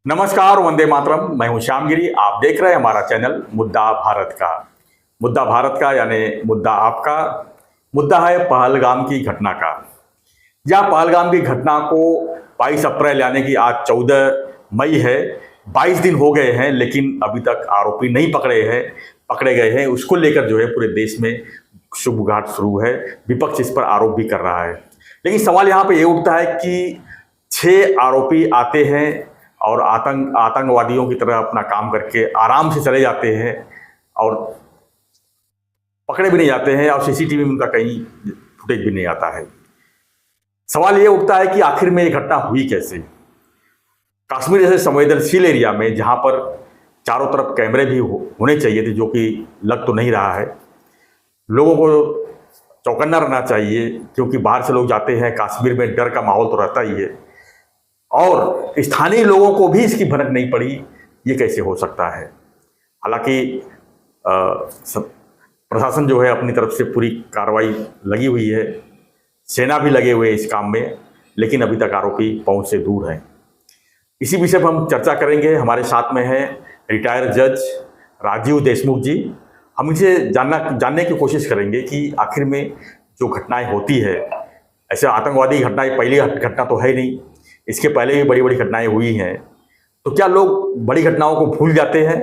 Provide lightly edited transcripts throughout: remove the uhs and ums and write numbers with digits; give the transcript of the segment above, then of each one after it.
नमस्कार, वंदे मातरम। मैं हूं श्यामगिरी। आप देख रहे हैं हमारा चैनल मुद्दा भारत का। मुद्दा भारत का यानी मुद्दा आपका। मुद्दा है पहलगाम की घटना का। यह पहलगाम की घटना को 22 अप्रैल यानी कि आज 14 मई है, 22 दिन हो गए हैं, लेकिन अभी तक आरोपी नहीं पकड़े गए हैं। उसको लेकर जो है पूरे देश में शुभघाट शुरू है। विपक्ष इस पर आरोप भी कर रहा है, लेकिन सवाल यहाँ पे ये उठता है कि 6 आरोपी आते हैं और आतंकवादियों की तरह अपना काम करके आराम से चले जाते हैं और पकड़े भी नहीं जाते हैं और सीसीटीवी में उनका कहीं फुटेज भी नहीं आता है। सवाल ये उठता है कि आखिर में ये घटना हुई कैसे। कश्मीर जैसे संवेदनशील एरिया में जहां पर चारों तरफ कैमरे भी होने चाहिए थे, जो कि लग तो नहीं रहा है। लोगों को चौकन्ना रहना चाहिए, क्योंकि बाहर से लोग जाते हैं। कश्मीर में डर का माहौल तो रहता ही है और स्थानीय लोगों को भी इसकी भनक नहीं पड़ी। ये कैसे हो सकता है। हालांकि प्रशासन जो है अपनी तरफ से पूरी कार्रवाई लगी हुई है, सेना भी लगे हुए हैं इस काम में, लेकिन अभी तक आरोपी पहुंच से दूर हैं। इसी विषय पर हम चर्चा करेंगे। हमारे साथ में हैं रिटायर्ड जज राजीव देशमुख जी। हम इनसे जानने की कोशिश करेंगे कि आखिर में जो घटनाएं होती है, ऐसे आतंकवादी घटनाएं पहली घटना तो है नहीं, इसके पहले भी बड़ी बड़ी घटनाएं हुई हैं। तो क्या लोग बड़ी घटनाओं को भूल जाते हैं?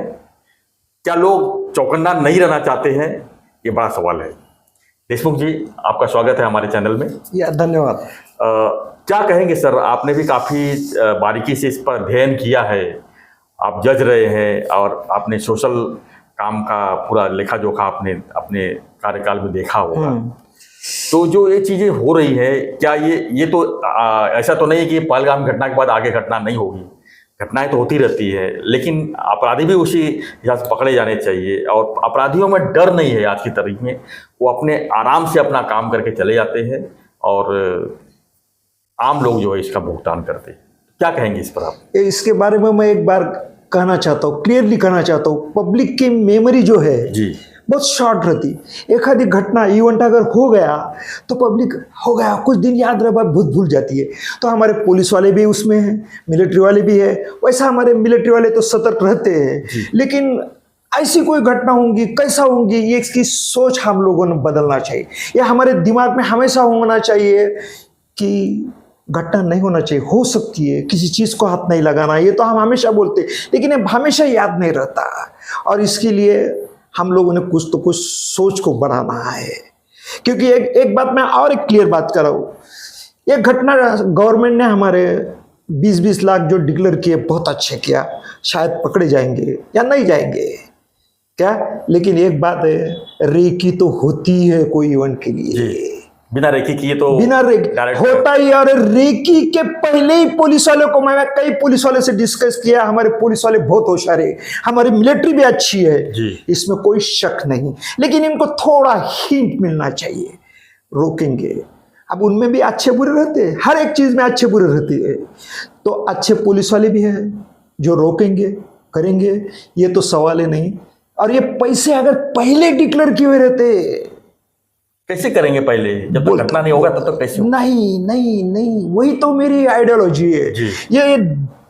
क्या लोग चौकन्ना नहीं रहना चाहते हैं? ये बड़ा सवाल है। देशमुख जी, आपका स्वागत है हमारे चैनल में। धन्यवाद। क्या कहेंगे सर? आपने भी काफ़ी बारीकी से इस पर अध्ययन किया है। आप जज रहे हैं और आपने सोशल काम का पूरा लेखा जोखा आपने अपने कार्यकाल में देखा होगा। तो जो ये चीज़ें हो रही है, क्या ये तो ऐसा तो नहीं कि पहलगाम घटना के बाद आगे घटना नहीं होगी। घटनाएं तो होती रहती है, लेकिन अपराधी भी उसी हिसाब से पकड़े जाने चाहिए। और अपराधियों में डर नहीं है आज की तारीख में। वो अपने आराम से अपना काम करके चले जाते हैं और आम लोग जो है इसका भुगतान करते हैं। क्या कहेंगे इस पर आप? इसके बारे में मैं एक बार कहना चाहता हूँ, क्लियरली कहना चाहता हूँ। पब्लिक की मेमोरी जो है जी बहुत शॉर्ट रहती। एक आधी घटना इवेंट अगर हो गया तो पब्लिक हो गया, कुछ दिन याद रह, बात भूल जाती है। तो हमारे पुलिस वाले भी उसमें हैं, मिलिट्री वाले भी है। वैसा हमारे मिलिट्री वाले तो सतर्क रहते हैं, लेकिन ऐसी कोई घटना होंगी, कैसा होंगी, ये इसकी सोच हम लोगों ने बदलना चाहिए। या हमारे दिमाग में हमेशा होना चाहिए कि घटना नहीं होना चाहिए, हो सकती है, किसी चीज़ को हाथ नहीं लगाना। ये तो हम हमेशा बोलते, लेकिन ये हमेशा याद नहीं रहता। और इसके लिए हम लोगों ने कुछ तो कुछ सोच को बढ़ाना है। क्योंकि एक बात मैं और एक क्लियर बात कर रहा हूँ। ये घटना गवर्नमेंट ने हमारे 20-20 लाख जो डिक्लेयर किए, बहुत अच्छे किया। शायद पकड़े जाएंगे या नहीं जाएंगे क्या, लेकिन एक बात है, रेकी तो होती है कोई इवेंट के लिए। बिना रेकी किए तो बिना रेकी होता ही। और रेकी के पहले ही पुलिस वाले को, मैं कई पुलिस वाले से डिस्कस किया, हमारे पुलिस वाले बहुत होशियार है, हमारी मिलिट्री भी अच्छी है, इसमें कोई शक नहीं। लेकिन इनको थोड़ा हिंट मिलना चाहिए, रोकेंगे। अब उनमें भी अच्छे बुरे रहते हैं, हर एक चीज में अच्छे बुरे रहते हैं। तो अच्छे पुलिस वाले भी हैं जो रोकेंगे, करेंगे, ये तो सवाल ही नहीं। और ये पैसे अगर पहले डिक्लेयर किए हुए रहते, कैसे करेंगे? पहले जब तक घटना नहीं होगा तब तक कैसे? नहीं, वही तो मेरी आइडियोलॉजी है। ये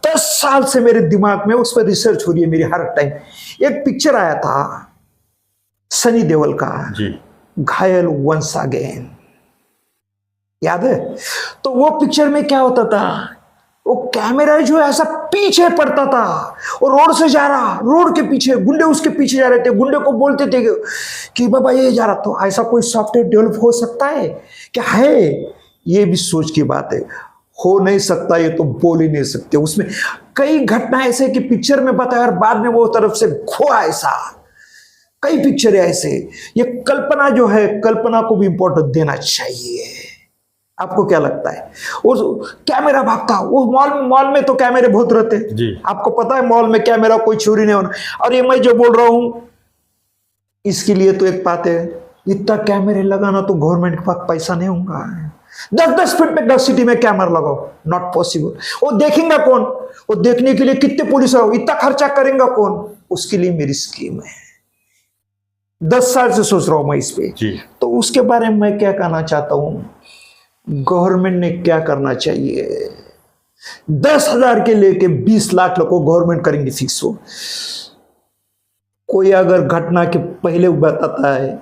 10 साल से मेरे दिमाग में उस पर रिसर्च हो रही है मेरी हर टाइम। एक पिक्चर आया था सनी देओल का, घायल वंस अगेन, याद है? तो वो पिक्चर में क्या होता था, वो कैमरा जो है ऐसा पीछे पड़ता था और रोड से जा रहा, रोड के पीछे गुंडे उसके पीछे जा रहे थे। गुंडे को बोलते थे कि बाबा ये जा रहा। तो ऐसा कोई सॉफ्टवेयर डेवलप हो सकता है क्या? है, ये भी सोच की बात है। हो नहीं सकता, ये तो बोल ही नहीं सकते। उसमें कई घटना ऐसे कि पिक्चर में बताया और बाद में वो तरफ से खोआ, ऐसा कई पिक्चर है ऐसे। ये कल्पना जो है, कल्पना को भी इंपॉर्टेंस देना चाहिए। आपको क्या लगता है? वो कैमरा भागता, वो मॉल में तो कैमरे बहुत रहते हैं, आपको पता है, मॉल में कैमरा कोई चोरी नहीं होना। और ये मैं जो बोल रहा हूं, इसके लिए तो एक बात है, इतना कैमरे लगाना तो गवर्नमेंट के पास पैसा नहीं होगा। 10-10 फीट पे 10 सिटी में कैमरा लगाओ, नॉट पॉसिबल। वो देखेंगे कौन? वो देखने के लिए कितने पुलिस हो, इतना खर्चा करेंगे कौन? उसके लिए मेरी स्कीम है। 10 साल से सोच रहा हूं मैं इस पे। तो उसके बारे में मैं क्या कहना चाहता हूं, गवर्नमेंट ने क्या करना चाहिए, 10,000 के लेके 20 लाख लोग को गवर्नमेंट करेंगे फिक्स हो। कोई अगर घटना के पहले बताता है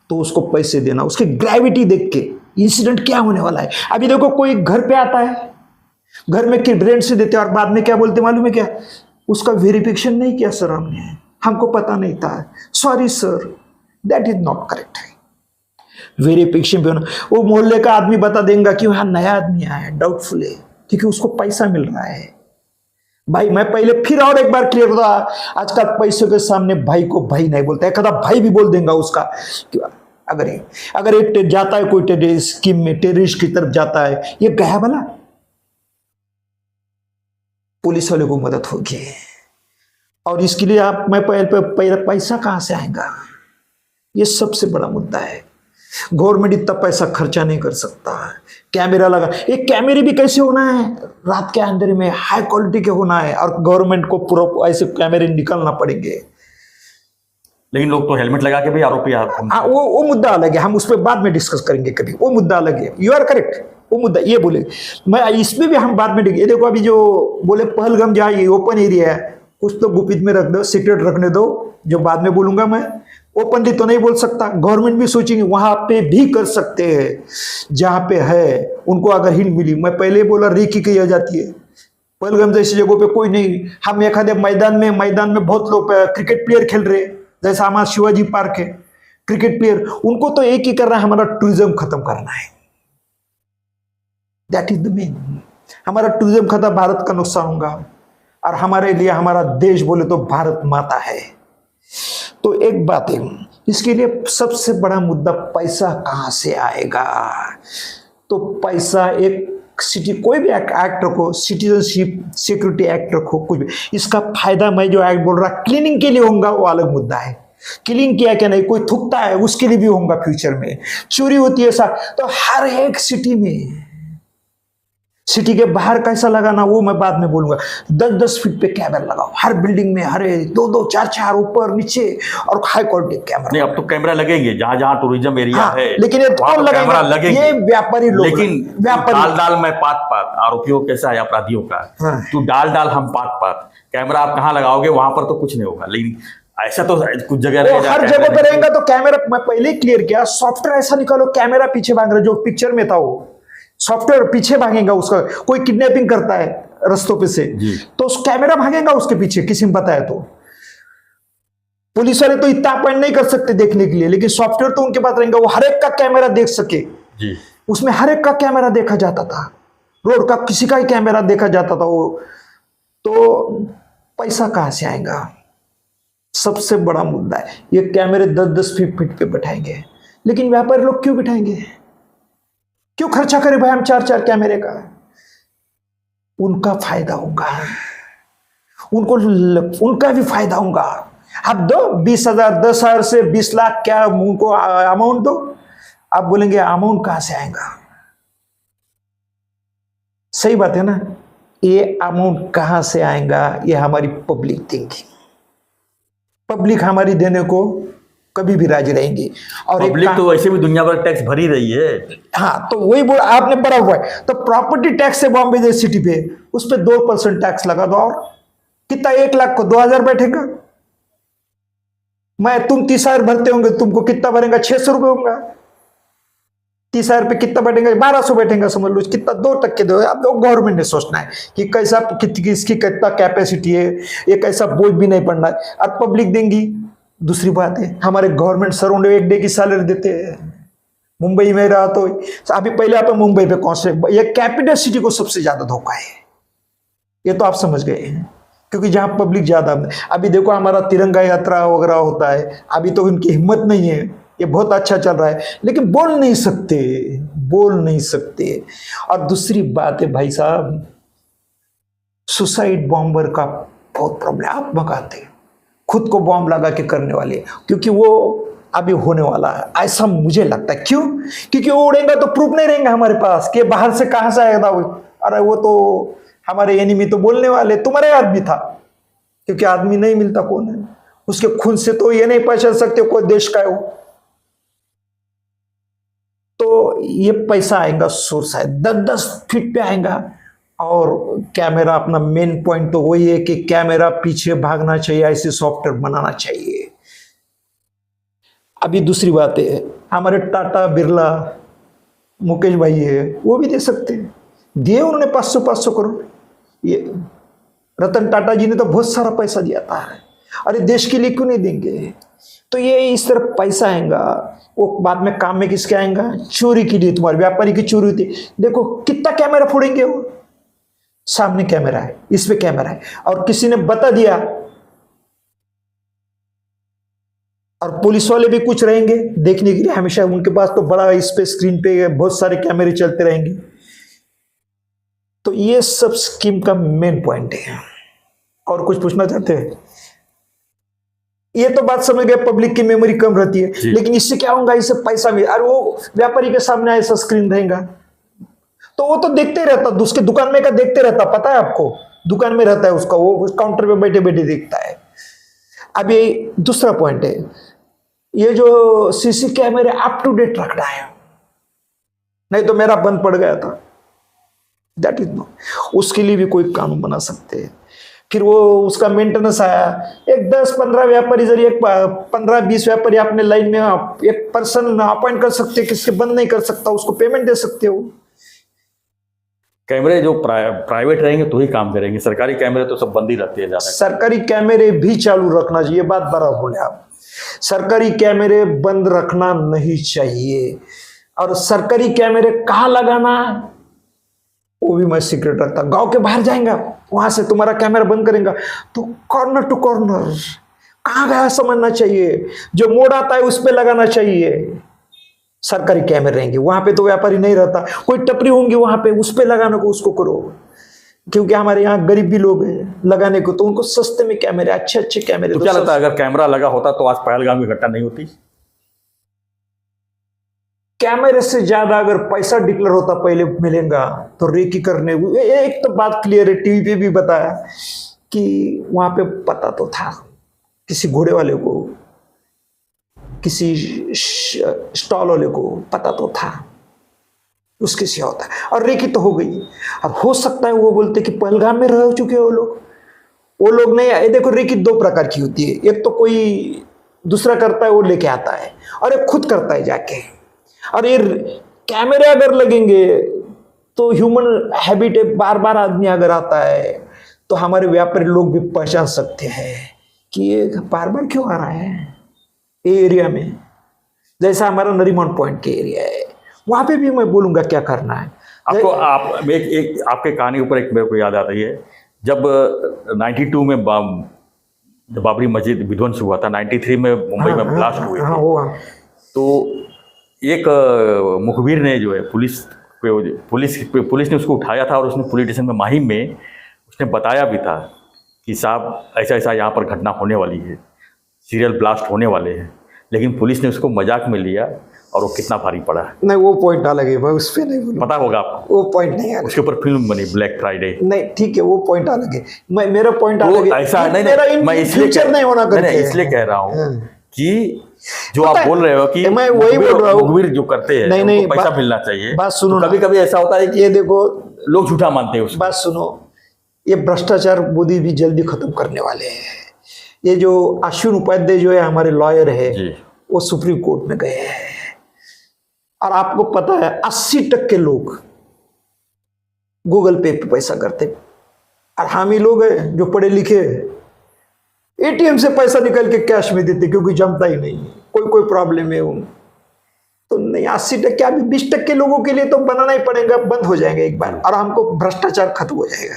तो उसको पैसे देना, उसकी ग्रेविटी देख के इंसिडेंट क्या होने वाला है। अभी देखो कोई घर पे आता है, घर में के रेंट से देते हैं और बाद में क्या बोलते मालूम है क्या, उसका वेरिफिकेशन नहीं किया सर हमने, हमको पता नहीं था, sorry sir, that is not correct है। वेरिफिकेशन भी होना, वो मोहल्ले का आदमी बता देगा कि वहां नया आदमी आया है, डाउटफुल है, क्योंकि उसको पैसा मिल रहा है। भाई मैं पहले फिर और एक बार क्लियर होता, आजकल पैसों के सामने भाई को भाई नहीं बोलता है, कदा भाई भी बोल देगा उसका। अगर एक जाता है कोई टेररिस्ट स्कीम में, टेररिस्ट की तरफ जाता है, ये गया भला, पुलिस वाले को मदद होगी। और इसके लिए आप मैं पहले पैसा कहां से आएगा, ये सबसे बड़ा मुद्दा है। गवर्नमेंट इतना पैसा खर्चा नहीं कर सकता। कैमरा लगा, ये कैमरे भी कैसे होना है, रात के अंदर में हाई क्वालिटी के होना है, और गवर्नमेंट को पूरा ऐसे कैमरे निकालना पड़ेंगे। लेकिन लोग तो हेलमेट लगा के भी आरोपी वो मुद्दा अलग है, हम उस पर बाद में डिस्कस करेंगे कभी, वो मुद्दा अलग है। यू आर करेक्ट, वो मुद्दा ये बोले, मैं इसमें भी हम बाद में ये देखो अभी जो बोले पहलगाम जहाँ ये ओपन एरिया है, कुछ तो गुपित में रख दो, सीक्रेट रखने दो, जो बाद में बोलूंगा मैं, ओपनली तो नहीं बोल सकता। गवर्नमेंट भी सोचेंगे वहां पे भी कर सकते हैं जहां पे है, उनको अगर हिंट मिली। मैं पहले बोला रेकी की जाती है, पहलगाम जैसी जगहों पे कोई नहीं, हम एक आधे मैदान में बहुत लोग क्रिकेट प्लेयर खेल रहे, जैसा हमारा शिवाजी पार्क है, क्रिकेट प्लेयर, उनको तो एक ही करना है, हमारा टूरिज्म खत्म करना है। दैट इज द मेन, हमारा टूरिज्म खत्म, भारत का नुकसान होगा। और हमारे लिए हमारा देश बोले तो भारत माता है। तो एक बात है, इसके लिए सबसे बड़ा मुद्दा पैसा कहां से आएगा। तो पैसा एक सिटी, कोई भी एक्ट रखो, सिटीजनशिप सिक्योरिटी एक्ट रखो, कुछ भी, इसका फायदा मैं जो एक्ट बोल रहा क्लीनिंग के लिए होगा, वो अलग मुद्दा है। क्लीन किया क्या नहीं, कोई थूकता है उसके लिए भी होगा फ्यूचर में, चोरी होती है ऐसा, तो हर एक सिटी में, सिटी के बाहर कैसा लगाना वो मैं बाद में बोलूंगा। 10-10 फीट पे कैमरा लगाओ हर बिल्डिंग में, हर 2-2 4-4 ऊपर नीचे, और हाई क्वालिटी कैमरा। नहीं, अब तो कैमरा लगेंगे जहां जहां टूरिज्म एरिया है, लेकिन ये कौन कैमरा लगेंगे, ये व्यापारी लोग। लेकिन डाल में पात आरोपियों कैसा है, अपराधियों का, तू डाल हम पात कैमरा आप कहाँ लगाओगे, वहां पर तो कुछ नहीं होगा। लेकिन ऐसा तो कुछ जगह हर जगह पे रहेगा तो कैमरा, मैं पहले ही क्लियर किया, सॉफ्टवेयर ऐसा निकालो कैमरा पीछे भाग रहा, जो पिक्चर में था वो सॉफ्टवेयर पीछे भागेगा उसका। कोई किडनैपिंग करता है रस्तों पे से, तो उस कैमरा भागेगा उसके पीछे, किसी में पता है तो। पुलिस वाले तो इतना अपॉइंट नहीं कर सकते देखने के लिए, लेकिन सॉफ्टवेयर तो उनके पास रहेगा, वो हर एक का कैमरा देख सके जी। उसमें हर एक का कैमरा देखा जाता था, रोड का किसी का ही कैमरा देखा जाता था वो। तो पैसा कहां से आएगा, सबसे बड़ा मुद्दा है। ये कैमरे 10-10 फीट पे बैठाएंगे, लेकिन व्यापारी लोग क्यों बिठाएंगे, क्यों खर्चा करें भाई हम 4-4 कैमरे का। उनका फायदा होगा, उनका भी फायदा होगा। आप दो 20,000 10,000 से 20 लाख क्या उनको अमाउंट दो, आप बोलेंगे अमाउंट कहां से आएगा। सही बात है ना, ये अमाउंट कहां से आएगा, ये हमारी पब्लिक थिंकिंग, पब्लिक हमारी देने को कभी भी राजी रहेंगी। और पब्लिक तो वैसे भी दुनिया भर टैक्स भरी रही है। हाँ, तो वही बोला आपने, बड़ा हुआ है तो प्रॉपर्टी टैक्स है बॉम्बे जैसी सिटी पे, उस पर 2% टैक्स लगा दो, और कितना 1 लाख को 2,000 बैठेगा। तुम 30,000 भरते होंगे, तुमको कितना भरेगा, 600 रुपये होगा। 30,000 पे कितना बैठेंगे, 1,200 बैठेंगे, समझ लो कितना 2% दो। अब गवर्नमेंट ने सोचना है कि कैसा इसकी कितना कैपेसिटी है, ये कैसा बोझ भी नहीं पड़ना है, और पब्लिक देंगी। दूसरी बात है, हमारे गवर्नमेंट सराउंड 1 डे की सैलरी देते हैं। मुंबई में रहा तो अभी पहले आप मुंबई पे कौन से, ये कैपिटल सिटी को सबसे ज्यादा धोखा है, ये तो आप समझ गए हैं, क्योंकि जहां पब्लिक ज्यादा। अभी देखो हमारा तिरंगा यात्रा वगैरह होता है, अभी तो उनकी हिम्मत नहीं है, ये बहुत अच्छा चल रहा है, लेकिन बोल नहीं सकते। और दूसरी बात है भाई साहब, सुसाइड बॉम्बर का बहुत प्रॉब्लम, आत्मघाती हैं, खुद को बॉम्ब लगा के करने वाले, क्योंकि वो अभी होने वाला है, ऐसा मुझे लगता है। क्यों, क्योंकि वो उड़ेगा तो प्रूफ नहीं रहेंगे हमारे पास कि बाहर से कहां से आएगा वो। अरे वो तो हमारे एनिमी तो बोलने वाले तुम्हारे आदमी था, क्योंकि आदमी नहीं मिलता कौन है, उसके खून से तो ये नहीं पहचान सकते कोई देश का है वो। तो ये पैसा आएगा सोर्स है, 10-10 फीट पे आएगा, और कैमरा अपना मेन पॉइंट तो वही है कि कैमरा पीछे भागना चाहिए, ऐसे सॉफ्टवेयर बनाना चाहिए। अभी दूसरी बात है, हमारे टाटा बिरला मुकेश भाई है, वो भी दे सकते हैं, दिए उन्होंने 500 करोड़। ये रतन टाटा जी ने तो बहुत सारा पैसा दिया था, अरे देश के लिए क्यों नहीं देंगे? तो ये इस तरह पैसा आएगा, वो बाद में काम में किसके आएगा? चोरी के लिए, तुम्हारे व्यापारी की चोरी होती। देखो कितना कैमरा फोड़ेंगे वो, सामने कैमरा है, इस पे कैमरा है, और किसी ने बता दिया, और पुलिस वाले भी कुछ रहेंगे देखने के लिए हमेशा, उनके पास तो बड़ा इस पे स्क्रीन पे बहुत सारे कैमरे चलते रहेंगे। तो ये सब स्कीम का मेन पॉइंट है। और कुछ पूछना चाहते हैं? ये तो बात समझ गए, पब्लिक की मेमोरी कम रहती है, लेकिन इससे क्या होगा? इससे पैसा मिले, और वो व्यापारी के सामने ऐसा स्क्रीन रहेगा तो वो तो देखते रहता, उसके दुकान में का देखते रहता, पता है आपको, दुकान में रहता है उसका, वो काउंटर पे बैठे बैठे देखता है। अब ये दूसरा पॉइंट है, ये जो सीसी कैमरे अप टू डेट रखना है, नहीं तो मेरा बंद पड़ गया था, दैट इज नो, उसके लिए भी कोई कानून बना सकते हैं। फिर वो उसका मेंटेनेंस आया, एक 10-15 व्यापारी, जरिए 15-20 व्यापारी आपने लाइन में एक पर्सन अपॉइंट कर सकते हैं, किसके बंद नहीं कर सकता, उसको पेमेंट दे सकते हो। कैमरे जो प्राइवेट रहेंगे तो ही काम करेंगे, सरकारी कैमरे तो सब बंद ही रहते हैं। सरकारी कैमरे भी चालू रखना चाहिए, बात बराबर बोले आप, सरकारी कैमरे बंद रखना नहीं चाहिए। और सरकारी कैमरे कहाँ लगाना वो भी मैं सीक्रेट रखता, गांव के बाहर जाएगा, वहां से तुम्हारा कैमरा बंद करेगा तो कॉर्नर टू कॉर्नर कहाँ गया समझना चाहिए, जो मोड़ आता है उस पर लगाना चाहिए। सरकारी कैमरे रहेंगे वहां पे तो व्यापारी नहीं रहता, कोई टपरी होंगी वहां पे, उस पे लगाने को उसको करो, क्योंकि हमारे यहाँ गरीब भी लोग हैं लगाने को, तो उनको सस्ते में कैमरे, अच्छे अच्छे कैमरे। तो क्या लगता है अगर कैमरा लगा होता तो आज पहलगाम की घटना नहीं होती? कैमरे से ज्यादा अगर पैसा डिक्लेयर होता पहले मिलेगा तो रेकी करने, एक तो बात क्लियर है, टीवी पे भी बताया कि वहां पे पता तो था किसी घोड़े वाले को, किसी स्टॉल वाले को पता तो था उसके से होता है, और रेकी तो हो गई। और हो सकता है वो बोलते कि पहलगाम में रह चुके हो लोग, वो लोग नहीं आए। देखो रेकी 2 प्रकार की होती है, एक तो कोई दूसरा करता है वो लेके आता है, और एक खुद करता है जाके। और ये कैमरे अगर लगेंगे तो ह्यूमन हैबिट है, बार बार आदमी अगर आता है तो हमारे व्यापारी लोग भी पहचान सकते हैं कि ये बार बार क्यों आ रहा है ये एरिया में। जैसा हमारा नरीमन पॉइंट के एरिया है, वहां पे भी मैं बोलूंगा क्या करना है आपको। आप एक आपके कहानी ऊपर एक मेरे को याद आ रही है, जब 92 में जब बाबरी मस्जिद विध्वंस हुआ था, 93 में मुंबई में ब्लास्ट हुए थे, तो एक मुखबिर ने जो है पुलिस ने उसको उठाया था, और उसने पुलिस स्टेशन में माहिम में उसने बताया भी था कि साहब ऐसा ऐसा यहाँ पर घटना होने वाली है, सीरियल ब्लास्ट होने वाले हैं, लेकिन पुलिस ने उसको मजाक में लिया और वो कितना भारी पड़ा है। नहीं वो पॉइंट अलग है, मैं उस पर नहीं बोलूं, पता होगा आपको, वो पॉइंट नहीं है, उसके ऊपर फिल्म बनी ब्लैक फ्राइडे। नहीं ठीक है वो पॉइंट अलग है, मेरा पॉइंट अलग है, ऐसा नहीं, मैं इसलिए कह रहा हूँ कि जो आप बोल रहे हो कि मैं वही बोल रहा हूँ, मुखबिर जो करते हैं नहीं पैसा मिलना चाहिए। बात सुनो, कभी कभी ऐसा होता है कि ये देखो लोग झूठा मानते हैं उसको। बात सुनो, ये भ्रष्टाचार मोदी भी जल्दी खत्म करने वाले हैं। ये जो अश्विन उपाध्याय जो है हमारे लॉयर है, वो सुप्रीम कोर्ट में गए हैं, और आपको पता है 80% लोग गूगल पे पैसा करते, और हम ही लोग हैं जो पढ़े लिखे एटीएम से पैसा निकाल के कैश में देते, क्योंकि जमता ही नहीं, कोई प्रॉब्लम है उन तो नहीं। 80% अभी 20% लोगों के लिए तो बनाना ही पड़ेगा, बंद हो जाएगा एक बार, और हमको भ्रष्टाचार खत्म हो जाएगा।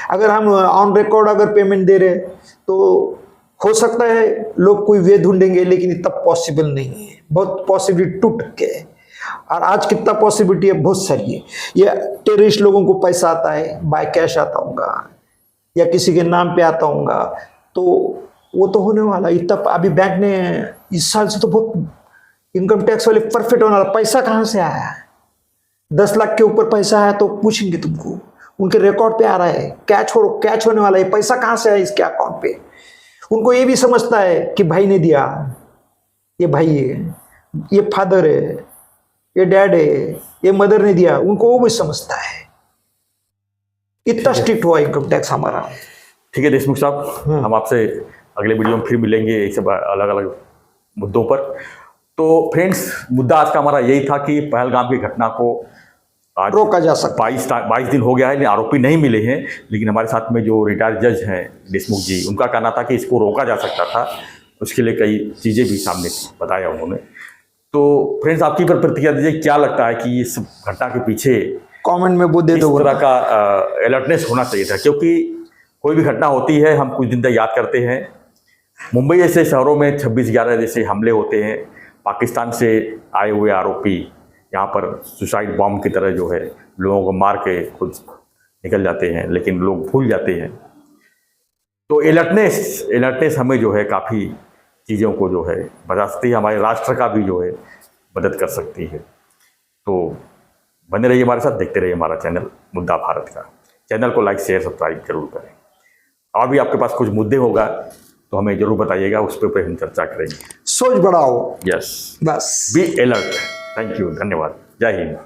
अगर हम ऑन रिकॉर्ड अगर पेमेंट दे रहे तो हो सकता है लोग कोई वे ढूंढेंगे, लेकिन इतना पॉसिबल नहीं है, बहुत पॉसिबिलिटी टूट के है। और आज कितना पॉसिबिलिटी है, बहुत सारी है। ये टेररिस्ट लोगों को पैसा आता है, बाय कैश आता होगा या किसी के नाम पे आता होगा, तो वो तो होने वाला। इतना अभी बैंक ने इस साल से तो बहुत इनकम टैक्स वाले परफेक्ट होने वाला, पैसा कहाँ से आया, 10 लाख के ऊपर पैसा है तो पूछेंगे तुमको, उनके रिकॉर्ड पे आ रहा है, कैच होने वाला है, पैसा कहाँ से आया इसके अकाउंट पे। उनको ये भी समझता है कि भाई ने दिया, ये भाई है, ये फादर है, ये डैड है, ये मदर ने दिया, उनको वो भी समझता है। इतना स्ट्रिक्ट हुआ इनकम टैक्स हमारा। ठीक है देशमुख साहब, हम आपसे अगले वीडियो में फिर मिलेंगे एक सब अलग अलग मुद्दों पर। तो फ्रेंड्स, मुद्दा आज का हमारा यही था कि पहलगाम की घटना को आज रोका जा सकता। 22 दिन हो गया है, आरोपी नहीं मिले हैं, लेकिन हमारे साथ में जो रिटायर्ड जज हैं देशमुख जी, उनका कहना था कि इसको रोका जा सकता था। उसके लिए कई चीज़ें भी सामने बताया उन्होंने। तो फ्रेंड्स, आपकी पर प्रतिक्रिया दीजिए, क्या लगता है कि इस घटना के पीछे कमेंट में वो दे इस दो। तरह का अलर्टनेस होना चाहिए था? क्योंकि कोई भी घटना होती है, हम कुछ दिन तक याद करते हैं। मुंबई जैसे शहरों में 26/11 जैसे हमले होते हैं, पाकिस्तान से आए हुए आरोपी यहाँ पर सुसाइड बॉम्ब की तरह जो है लोगों को मार के खुद निकल जाते हैं, लेकिन लोग भूल जाते हैं। तो अलर्टनेस हमें जो है काफ़ी चीज़ों को जो है बता सकती है, हमारे राष्ट्र का भी जो है मदद कर सकती है। तो बने रहिए हमारे साथ, देखते रहिए हमारा चैनल मुद्दा भारत का। चैनल को लाइक शेयर सब्सक्राइब जरूर करें। और भी आपके पास कुछ मुद्दे होगा तो हमें जरूर बताइएगा, उस पर हम चर्चा करेंगे। सोच बढ़ाओ। यस, बस बी अलर्ट। थैंक यू, धन्यवाद, जय हिंद।